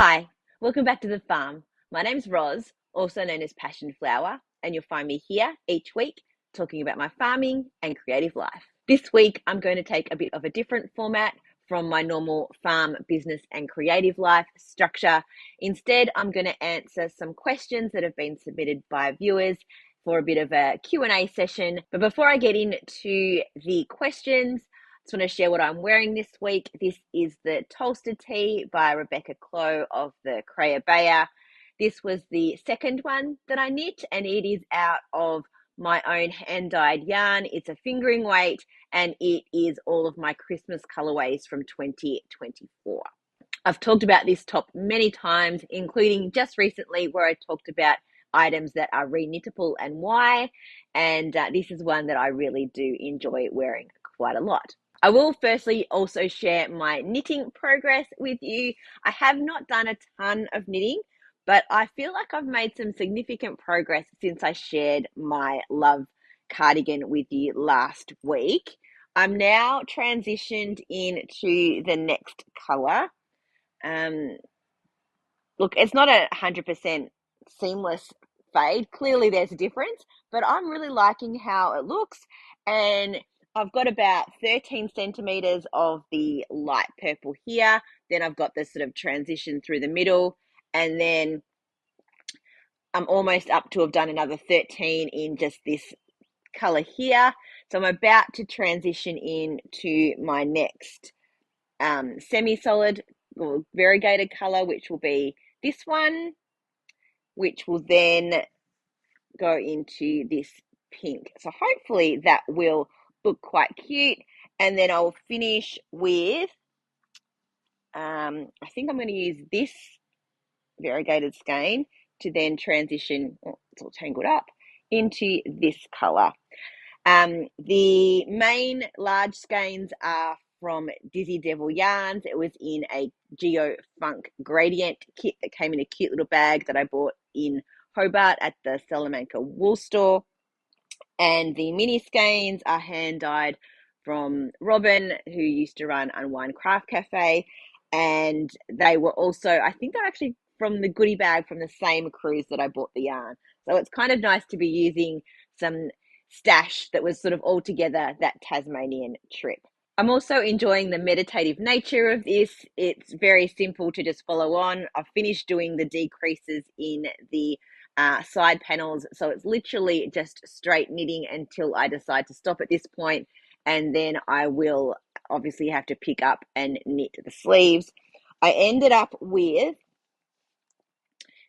Hi, welcome back to the farm. My name's Roz, also known as Passion Flower, and you'll find me here each week talking about my farming and creative life. This week, I'm going to take a bit of a different format from my normal farm, business, and creative life structure. Instead, I'm going to answer some questions that have been submitted by viewers for a bit of a Q&A session. But before I get into the questions, just want to share what I'm wearing this week. This is the Tolster tee by Rebecca Clow of the Creya Bayer. This was the second one that I knit, and it is out of my own hand-dyed yarn. It's a fingering weight, and it is all of my Christmas colorways from 2024. I've talked about this top many times, including just recently where I talked about items that are reknittable and why, and this is one that I really do enjoy wearing quite a lot. I will firstly also share my knitting progress with you. I have not done a ton of knitting, but I feel like I've made some significant progress since I shared my love cardigan with you last week. I'm now transitioned into the next color. Look, it's not 100% seamless fade. Clearly there's a difference, but I'm really liking how it looks. And I've got about 13 centimeters of the light purple here. Then I've got this sort of transition through the middle. And then I'm almost up to have done another 13 in just this color here. So I'm about to transition into my next semi-solid or variegated color, which will be this one, which will then go into this pink. So hopefully that will look quite cute. And then I'll finish with, I think I'm going to use this variegated skein to then transition, it's all tangled up, into this color. The main large skeins are from Dizzy Devil Yarns. It was in a Geo Funk Gradient kit that came in a cute little bag that I bought in Hobart at the Salamanca wool store. And the mini skeins are hand dyed from Robin, who used to run Unwind Craft Cafe. And they were also, I think they're actually from the goodie bag from the same cruise that I bought the yarn. So it's kind of nice to be using some stash that was sort of all together that Tasmanian trip. I'm also enjoying the meditative nature of this. It's very simple to just follow on. I've finished doing the decreases in the side panels, so it's literally just straight knitting until I decide to stop at this point, and then I will obviously have to pick up and knit the sleeves. I ended up with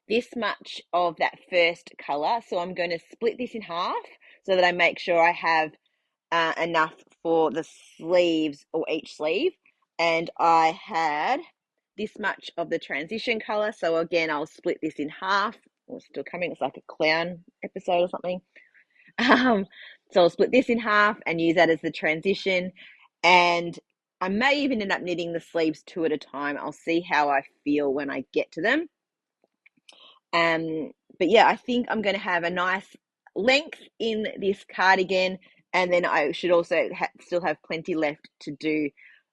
this much of that first color, so I'm going to split this in half so that I make sure I have enough for the sleeves or each sleeve. And I had this much of the transition color, so again I'll split this in half. It's still coming, it's like a clown episode or something. So I'll split this in half and use that as the transition, and I may even end up knitting the sleeves two at a time. I'll see how I feel when I get to them. But yeah, I think I'm going to have a nice length in this cardigan, and then I should also still have plenty left to do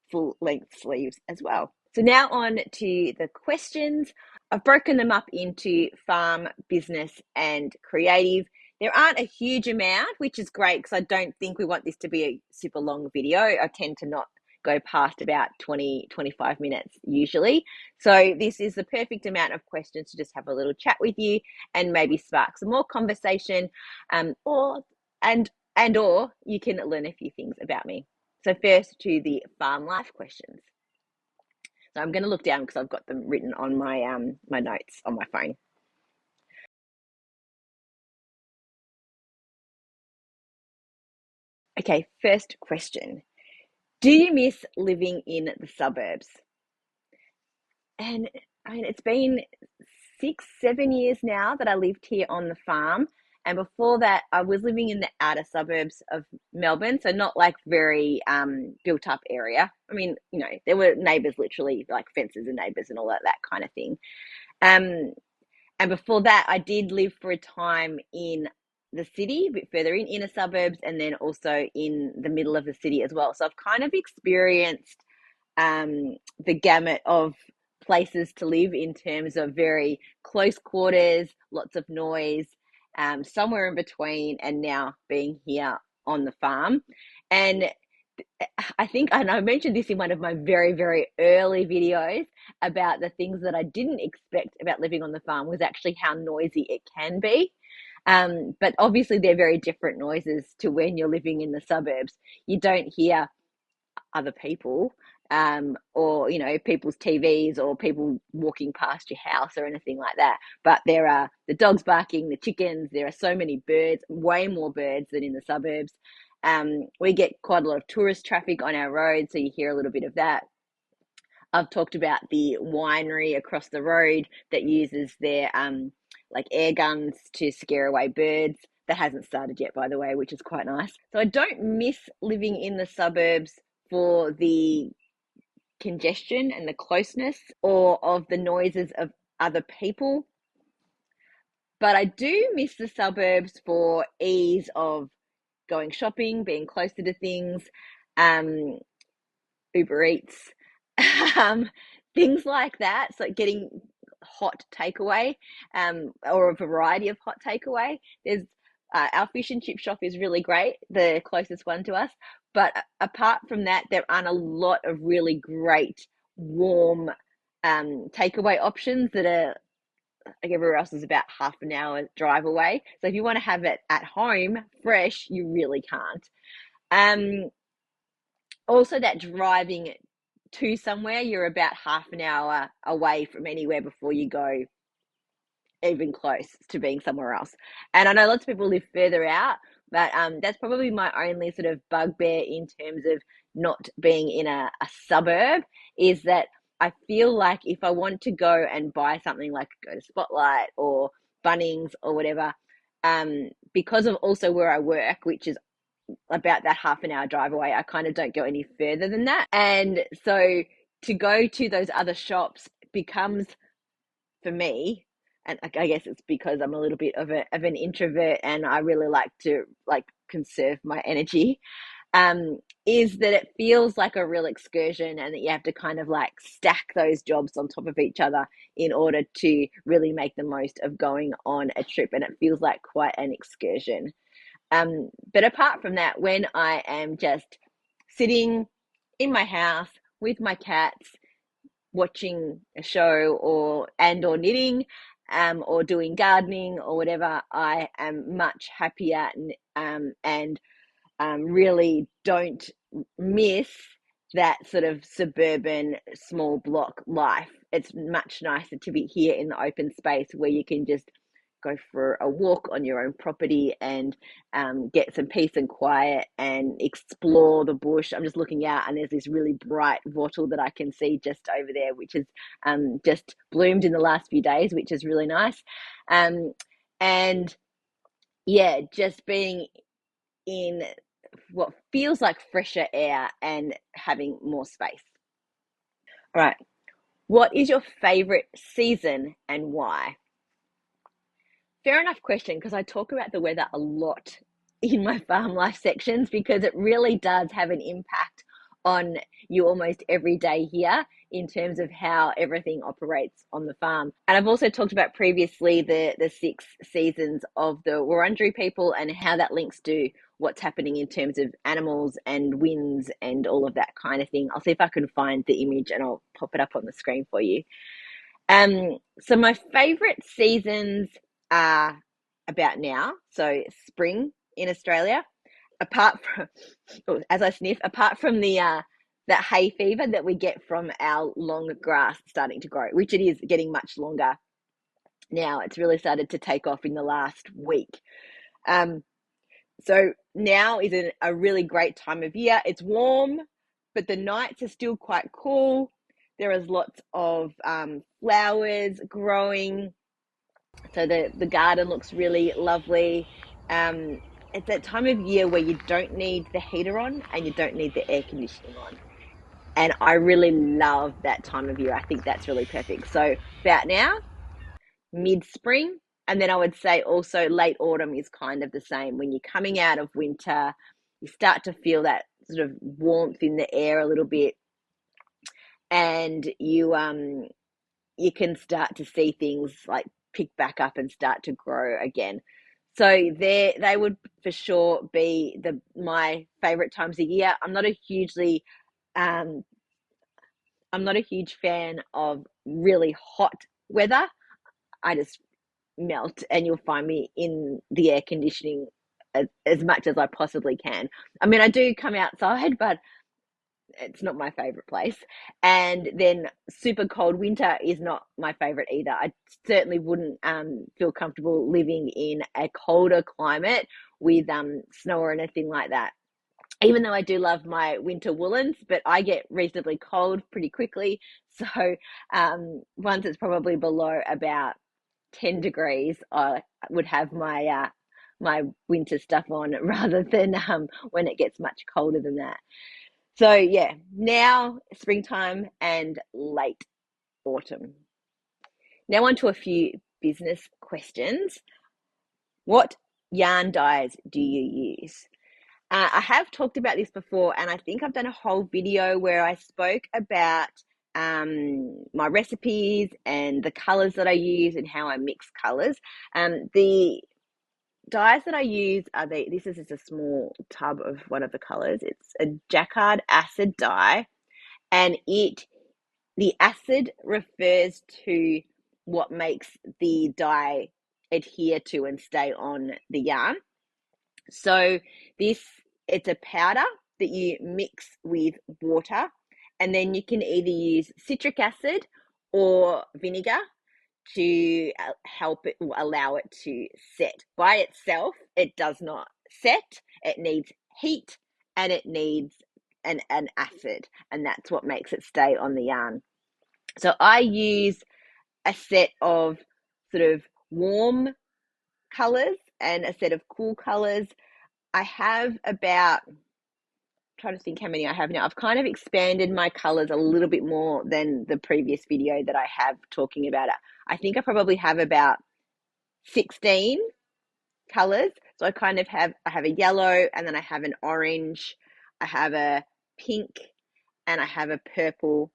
full length sleeves as well. So now on to the questions. I've broken them up into farm, business, and creative. There aren't a huge amount, which is great because I don't think we want this to be a super long video. I tend to not go past about 20-25 minutes usually. So this is the perfect amount of questions to just have a little chat with you and maybe spark some more conversation, or you can learn a few things about me. So first to the farm life questions. So I'm going to look down because I've got them written on my my notes on my phone. Okay, first question. Do you miss living in the suburbs? And I mean, it's been 6-7 years now that I lived here on the farm. And before that, I was living in the outer suburbs of Melbourne. So not like very built up area. I mean, you know, there were neighbours literally like fences and neighbours and all that kind of thing. And before that, I did live for a time in the city, a bit further in inner suburbs, and then also in the middle of the city as well. So I've kind of experienced the gamut of places to live in terms of very close quarters, lots of noise, somewhere in between, and now being here on the farm. And I think, and I mentioned this in one of my very, very early videos about the things that I didn't expect about living on the farm was actually how noisy it can be. But obviously, they're very different noises to when you're living in the suburbs. You don't hear other people, or people's TVs or people walking past your house or anything like that. But there are the dogs barking, the chickens. There are so many birds, way more birds than in the suburbs. We get quite a lot of tourist traffic on our road, so you hear a little bit of that. I've talked about the winery across the road that uses their like air guns to scare away birds. That hasn't started yet, by the way, which is quite nice. So I don't miss living in the suburbs for the congestion and the closeness or of the noises of other people. But I do miss the suburbs for ease of going shopping, being closer to things, um, Uber Eats, um, things like that. So getting hot takeaway, or a variety of hot takeaway. There's our fish and chip shop is really great, the closest one to us. But apart from that, there aren't a lot of really great warm takeaway options that are like everywhere else is about half an hour drive away. So if you want to have it at home fresh, you really can't. Um, Also, that driving to somewhere, you're about half an hour away from anywhere before you go even close to being somewhere else. And I know lots of people live further out, but that's probably my only sort of bugbear in terms of not being in a suburb, is that I feel like if I want to go and buy something, like go to Spotlight or Bunnings or whatever, because of also where I work, which is about that half an hour drive away, I kind of don't go any further than that. And so to go to those other shops becomes, for me, and I guess it's because I'm a little bit of an introvert and I really like to conserve my energy, um, is that it feels like a real excursion, and that you have to kind of like stack those jobs on top of each other in order to really make the most of going on a trip. And it feels like quite an excursion. But apart from that, when I am just sitting in my house with my cats, watching a show or knitting, or doing gardening or whatever, I am much happier, and really don't miss that sort of suburban small block life. It's much nicer to be here in the open space where you can just go for a walk on your own property and get some peace and quiet and explore the bush. I'm just looking out and there's this really bright wattle that I can see just over there, which has just bloomed in the last few days, which is really nice. And yeah, just being in what feels like fresher air and having more space. All right. What is your favorite season and why? Fair enough question, because I talk about the weather a lot in my farm life sections because it really does have an impact on you almost every day here in terms of how everything operates on the farm. And I've also talked about previously the 6 seasons of the Wurundjeri people and how that links to what's happening in terms of animals and winds and all of that kind of thing. I'll see if I can find the image and I'll pop it up on the screen for you. So my favorite seasons are about now, so spring in Australia. Apart from, oh, as I sniff, apart from the that hay fever that we get from our long grass starting to grow, which it is getting much longer now. It's really started to take off in the last week. So now is a really great time of year. It's warm, but the nights are still quite cool. There is lots of flowers growing, so the garden looks really lovely. It's that time of year where you don't need the heater on and you don't need the air conditioning on, and I really love that time of year. I think that's really perfect. So about now, mid spring, and then I would say also late autumn is kind of the same. When you're coming out of winter, you start to feel that sort of warmth in the air a little bit, and you can start to see things like pick back up and start to grow again. So they would for sure be my favorite times of year. Um, I'm not a huge fan of really hot weather. I just melt, and you'll find me in the air conditioning as much as I possibly can. I mean, I do come outside, but it's not my favorite place. And then super cold winter is not my favorite either. I certainly wouldn't feel comfortable living in a colder climate with snow or anything like that. Even though I do love my winter woolens, but I get reasonably cold pretty quickly. So once it's probably below about 10 degrees, I would have my winter stuff on rather than when it gets much colder than that. So yeah, now springtime and late autumn. Now on to a few business questions. What yarn dyes do you use? I have talked about this before, and I think I've done a whole video where I spoke about my recipes and the colors that I use and how I mix colors. The dyes that I use are this is just a small tub of one of the colors. It's a Jacquard acid dye, and the acid refers to what makes the dye adhere to and stay on the yarn. So it's a powder that you mix with water, and then you can either use citric acid or vinegar to help it, allow it to set. By itself, it does not set. It needs heat, and it needs an acid, and that's what makes it stay on the yarn. So I use a set of sort of warm colors and a set of cool colors. I have about, I'm trying to think how many I have now. I've kind of expanded my colors a little bit more than the previous video that I have talking about it. I think I probably have about 16 colors. So I have a yellow, and then I have an orange, I have a pink, and I have a purple.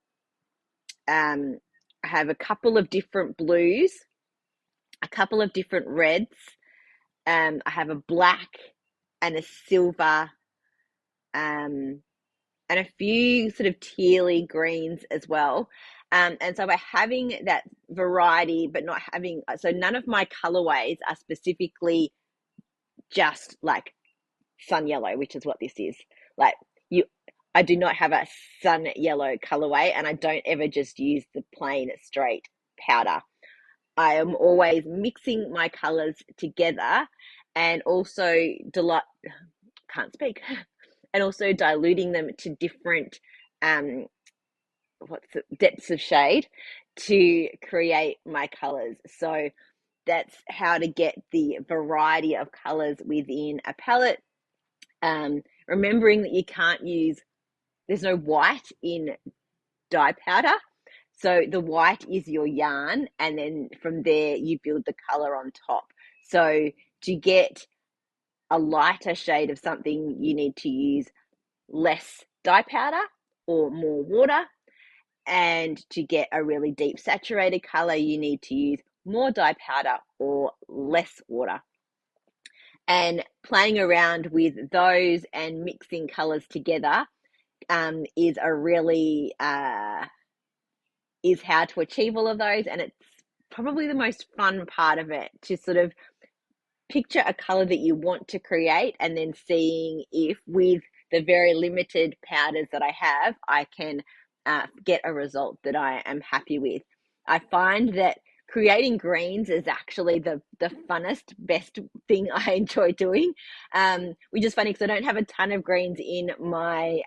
I have a couple of different blues, a couple of different reds. I have a black and a silver, and a few sort of tealy greens as well. And so by having that variety, but not having, so none of my colorways are specifically just like sun yellow, which is what this is. Like I do not have a sun yellow colorway, and I don't ever just use the plain straight powder. I am always mixing my colors together, and also can't speak, and also diluting them to different depths of shade to create my colors. So that's how to get the variety of colors within a palette. Remembering that you can't use, there's no white in dye powder. So the white is your yarn, and then from there you build the color on top. So to get a lighter shade of something, you need to use less dye powder or more water. And to get a really deep saturated color, you need to use more dye powder or less water. And playing around with those and mixing colors together is a really is how to achieve all of those. And it's probably the most fun part of it, to sort of picture a color that you want to create, and then seeing if with the very limited powders that I have, I can get a result that I am happy with. I find that creating greens is actually the funnest, best thing I enjoy doing, which is funny because I don't have a ton of greens in my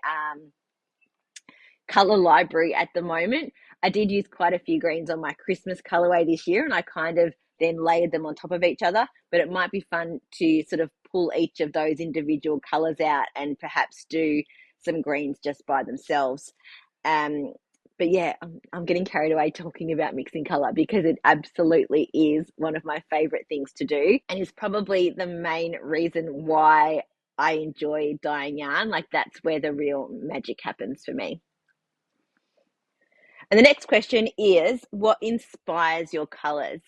color library at the moment. I did use quite a few greens on my Christmas colorway this year, and I kind of then layered them on top of each other, but it might be fun to sort of pull each of those individual colors out and perhaps do some greens just by themselves. But yeah, I'm getting carried away talking about mixing color, because it absolutely is one of my favorite things to do, and is probably the main reason why I enjoy dyeing yarn. Like, that's where the real magic happens for me. And the next question is, what inspires your colors?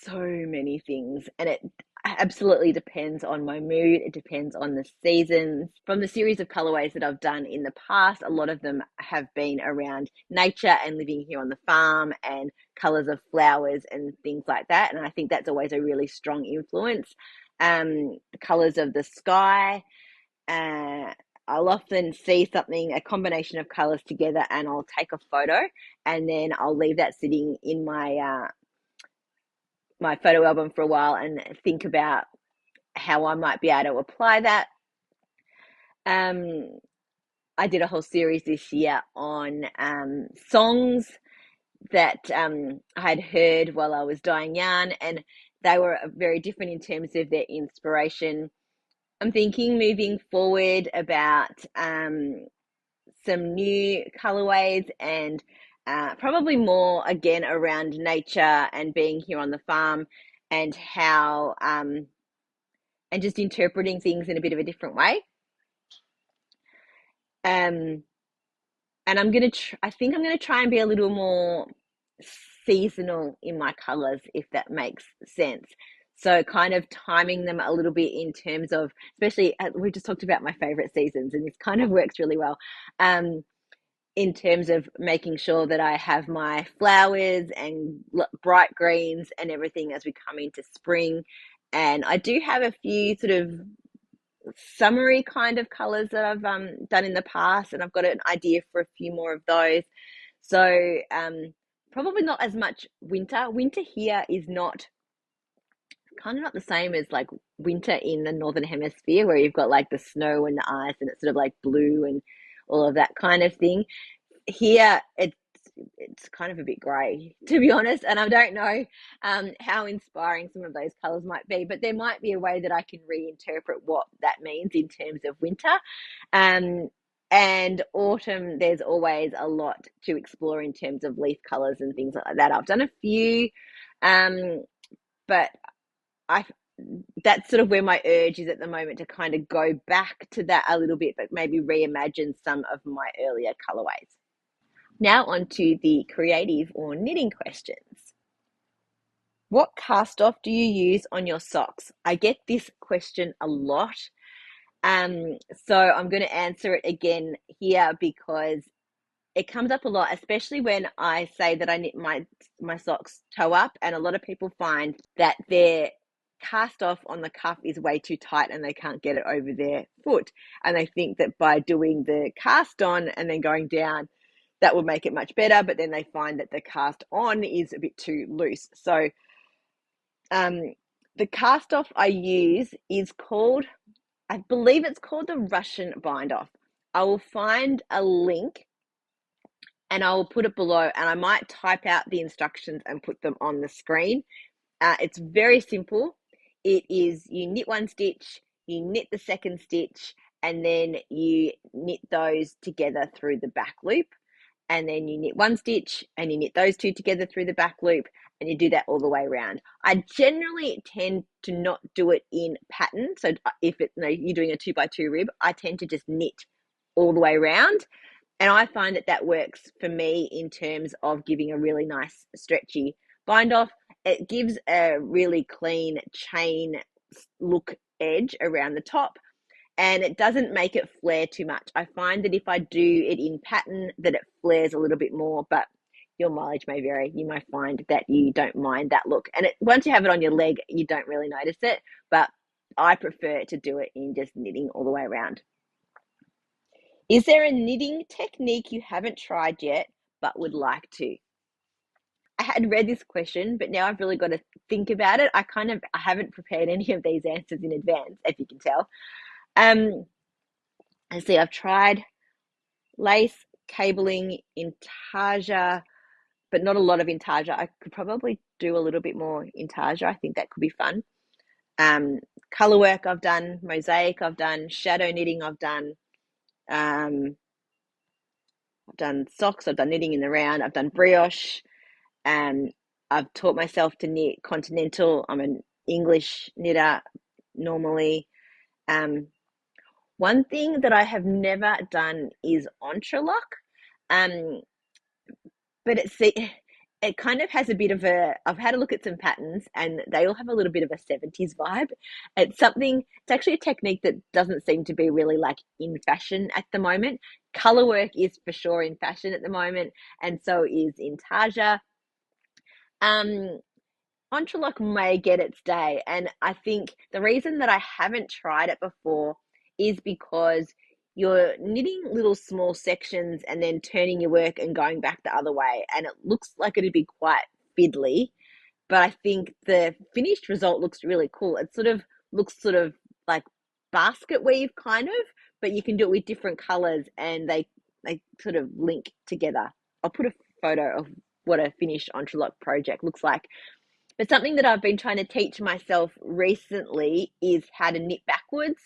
So many things, and it absolutely depends on my mood. It depends on the seasons. From the series of colorways that I've done in the past, a lot of them have been around nature and living here on the farm and colors of flowers and things like that. And I think that's always a really strong influence. The colors of the sky. Uh, I'll often see something, a combination of colors together, and I'll take a photo, and then I'll leave that sitting in my photo album for a while and think about how I might be able to apply that. Um, I did a whole series this year on songs that I had heard while I was dyeing yarn, and they were very different in terms of their inspiration. I'm thinking moving forward about some new colorways and probably more again around nature and being here on the farm and how and just interpreting things in a bit of a different way. Um, and I think I'm gonna try and be a little more seasonal in my colors, if that makes sense. So kind of timing them a little bit in terms of, especially we just talked about my favorite seasons, and this kind of works really well. In terms of making sure that I have my flowers and bright greens and everything as we come into spring. And I do have a few sort of summery kind of colors that I've done in the past, and I've got an idea for a few more of those. So probably not as much winter. Winter here is not kind of not the same as like winter in the northern hemisphere, where you've got like the snow and the ice, and it's sort of like blue and all of that kind of thing. Here it's kind of a bit grey, to be honest, and I don't know how inspiring some of those colours might be, but there might be a way that I can reinterpret what that means in terms of winter. um, and autumn, there's always a lot to explore in terms of leaf colours and things like that. I've done a few, but I that's sort of where my urge is at the moment, to kind of go back to that a little bit, but maybe reimagine some of my earlier colorways. Now on to the creative or knitting questions. What cast off do you use on your socks? I get this question a lot. So I'm going to answer it again here because it comes up a lot, especially when I say that I knit my socks toe up, and a lot of people find that their cast off on the cuff is way too tight and they can't get it over their foot, and they think that by doing the cast on and then going down, that will make it much better, but then they find that the cast on is a bit too loose. So the cast off I use is called, I believe it's called the Russian bind off. I will find a link and I will put it below, and I might type out the instructions and put them on the screen. It's very simple. It is, you knit one stitch, you knit the second stitch, and then you knit those together through the back loop. And then you knit one stitch and you knit those two together through the back loop, and you do that all the way around. I generally tend to not do it in pattern. So if you're doing a 2x2 rib, I tend to just knit all the way around. And I find that works for me in terms of giving a really nice stretchy bind off. It gives a really clean chain look edge around the top, and it doesn't make it flare too much. I find that if I do it in pattern, that it flares a little bit more, but your mileage may vary. You might find that you don't mind that look. And once you have it on your leg, you don't really notice it, but I prefer to do it in just knitting all the way around. Is there a knitting technique you haven't tried yet but would like to? I had read this question, but now I've really got to think about it. I haven't prepared any of these answers in advance, as you can tell. Let's see, I've tried lace, cabling, intarsia, but not a lot of intarsia. I could probably do a little bit more intarsia. I think that could be fun. Color work I've done, mosaic I've done, shadow knitting I've done. I've done socks, I've done knitting in the round, I've done brioche. I've taught myself to knit continental. I'm an English knitter normally. One thing that I have never done is entrelock. but it kind of has a bit of a, I've had a look at some patterns and they all have a little bit of a 70s vibe. It's actually a technique that doesn't seem to be really like in fashion at the moment. Color work is for sure in fashion at the moment, and so is intarsia. Um, Entrelock may get its day. And I think the reason that I haven't tried it before is because you're knitting little small sections and then turning your work and going back the other way. And it looks like it'd be quite fiddly, but I think the finished result looks really cool. It sort of looks sort of like basket weave kind of, but you can do it with different colors and they sort of link together. I'll put a photo of what a finished entrelock project looks like. But something that I've been trying to teach myself recently is how to knit backwards.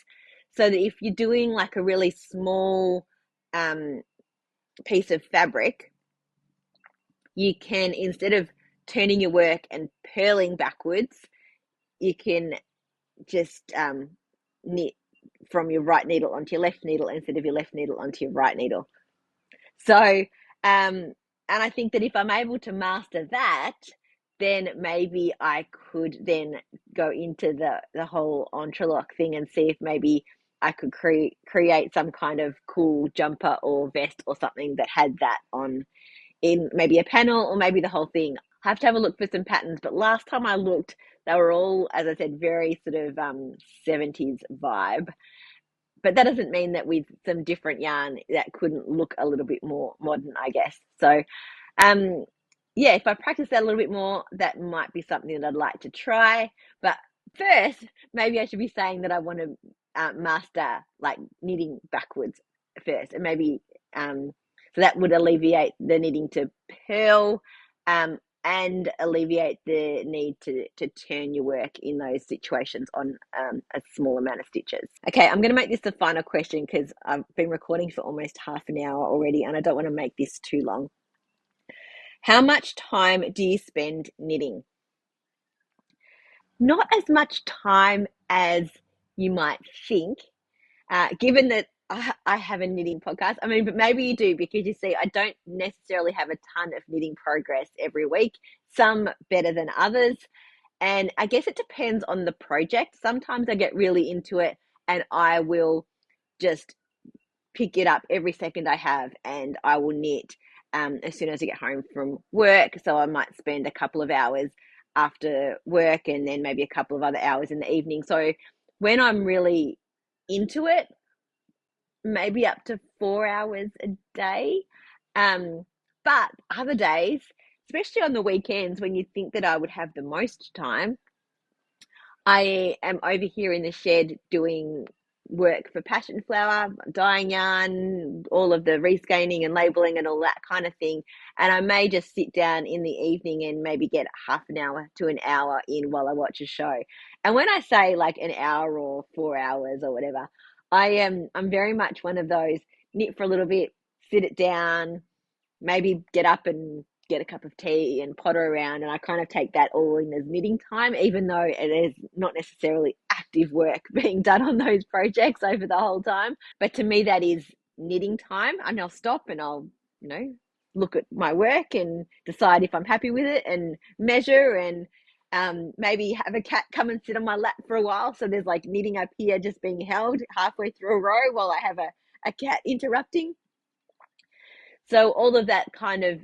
So that if you're doing like a really small um, piece of fabric, you can, instead of turning your work and purling backwards, you can just knit from your right needle onto your left needle instead of your left needle onto your right needle. So, and I think that if I'm able to master that, then maybe I could then go into the whole entrelock thing and see if maybe I could create some kind of cool jumper or vest or something that had that on in maybe a panel or maybe the whole thing. I have to have a look for some patterns, but last time I looked, they were all, as I said, very sort of 70s vibe. But that doesn't mean that with some different yarn that couldn't look a little bit more modern, I guess. So, um, yeah, if I practice that a little bit more, that might be something that I'd like to try. But first, maybe I should be saying that I want to master like knitting backwards first, and maybe so that would alleviate the needing to purl, and alleviate the need to turn your work in those situations on a small amount of stitches. Okay, I'm going to make this the final question because I've been recording for almost half an hour already and I don't want to make this too long. How much time do you spend knitting? Not as much time as you might think, given that I have a knitting podcast. I mean, but maybe you do, because you see, I don't necessarily have a ton of knitting progress every week, some better than others. And I guess it depends on the project. Sometimes I get really into it and I will just pick it up every second I have and I will knit as soon as I get home from work. So I might spend a couple of hours after work and then maybe a couple of other hours in the evening. So when I'm really into it, maybe up to 4 hours a day. But other days, especially on the weekends when you think that I would have the most time, I am over here in the shed doing work for Passion Flower, dyeing yarn, all of the rescanning and labeling and all that kind of thing. And I may just sit down in the evening and maybe get half an hour to an hour in while I watch a show. And when I say like an hour or 4 hours or whatever, I'm very much one of those knit for a little bit, sit it down, maybe get up and get a cup of tea and potter around, and I kind of take that all in as knitting time, even though it is not necessarily active work being done on those projects over the whole time. But to me, that is knitting time, and I'll stop and I'll, look at my work and decide if I'm happy with it and measure and maybe have a cat come and sit on my lap for a while. So there's like knitting up here just being held halfway through a row while I have a cat interrupting. So all of that kind of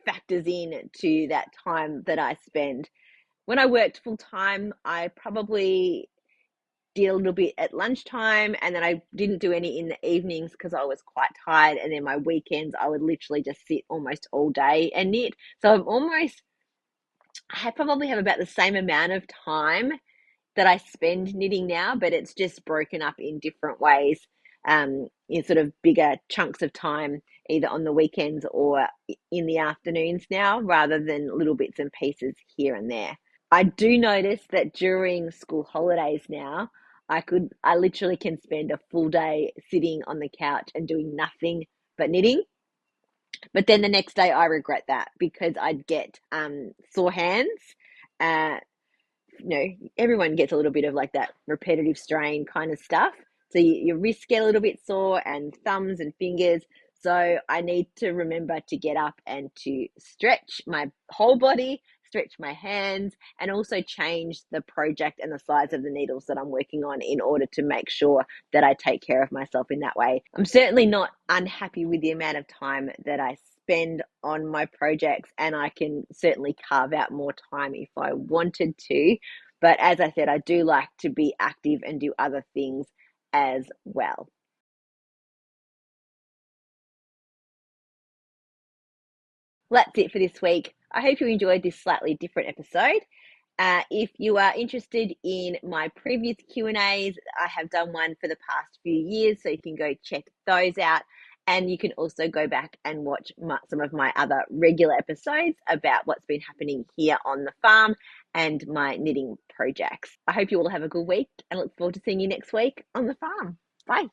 factors in to that time that I spend. When I worked full time, I probably did a little bit at lunchtime and then I didn't do any in the evenings because I was quite tired. And then my weekends, I would literally just sit almost all day and knit. So I probably have about the same amount of time that I spend knitting now, but it's just broken up in different ways, in sort of bigger chunks of time, either on the weekends or in the afternoons now, rather than little bits and pieces here and there. I do notice that during school holidays now, I literally can spend a full day sitting on the couch and doing nothing but knitting. But then the next day I regret that because I'd get sore hands. Uh, Everyone gets a little bit of like that repetitive strain kind of stuff. So your wrists get a little bit sore and thumbs and fingers. So I need to remember to get up and to stretch my whole body, stretch my hands, and also change the project and the size of the needles that I'm working on in order to make sure that I take care of myself in that way. I'm certainly not unhappy with the amount of time that I spend on my projects, and I can certainly carve out more time if I wanted to. But as I said, I do like to be active and do other things as well. Well, that's it for this week. I hope you enjoyed this slightly different episode. If you are interested in my previous Q&As, I have done one for the past few years, so you can go check those out. And you can also go back and watch some of my other regular episodes about what's been happening here on the farm and my knitting projects. I hope you all have a good week and look forward to seeing you next week on the farm. Bye.